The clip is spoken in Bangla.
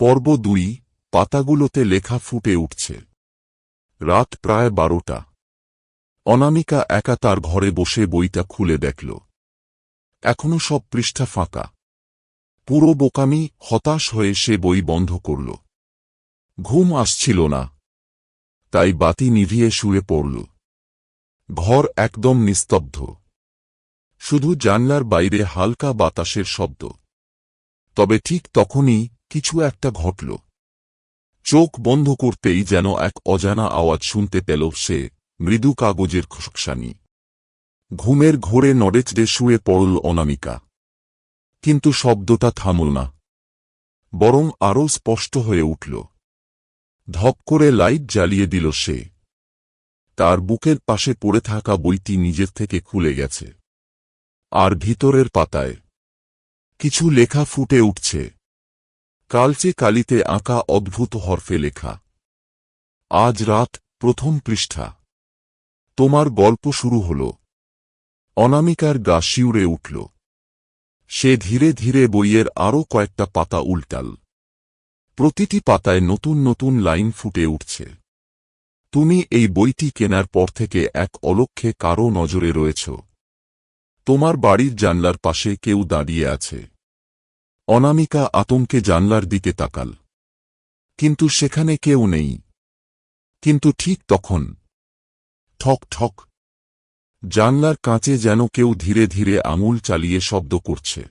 পর্ব 2। পাতাগুলোতে লেখা ফুটে উঠছে। রাত প্রায় 12টা। অনামিকা একা তার ঘরে বসে বইটা খুলে দেখল। এখনো সব পৃষ্ঠা ফাঁকা। পুরো বোকামি। হতাশ হয়ে সে বই বন্ধ করল। ঘুম আসছিল না, তাই বাতি নিভিয়ে শুয়ে পড়ল। ঘর একদম নিস্তব্ধ, শুধু জানলার বাইরে হালকা বাতাসের শব্দ। তবে ঠিক তখনই কিছু একটা ঘটল। চোখ বন্ধ করতেই যেন এক অজানা আওয়াজ শুনতে পেল সে, মৃদু কাগজের খসখসানি। ঘুমের ঘোরে নড়েচড়ে শুয়ে পড়ল অনামিকা। কিন্তু শব্দটা থামল না, বরং আরও স্পষ্ট হয়ে উঠল। ধপ করে লাইট জ্বালিয়ে দিল সে। তার বুকের পাশে পড়ে থাকা বইটি নিজের থেকে খুলে গেছে। আর ভিতরের পাতায় কিছু লেখা ফুটে উঠছে, কালচে কালিতে আঁকা অদ্ভুত হরফে লেখা। আজ রাত, প্রথম পৃষ্ঠা। তোমার গল্প শুরু হল। অনামিকার গা শিউরে উঠল। সে ধীরে ধীরে বইয়ের আরও কয়েকটা পাতা উল্টাল। প্রতিটি পাতায় নতুন নতুন লাইন ফুটে উঠছে। তুমি এই বইটি কেনার পর থেকে এক অলক্ষ্যে কারো নজরে রয়েছ। তোমার বাড়ির জানলার পাশে কেউ দাঁড়িয়ে আছে। অনামিকা আতঙ্কে জানলার দিকে তাকাল, কিন্তু সেখানে কেউ নেই। কিন্তু ঠিক তখন ঠক ঠক, জানলার কাঁচে যেন কেউ ধীরে ধীরে আঙুল চালিয়ে শব্দ করছে।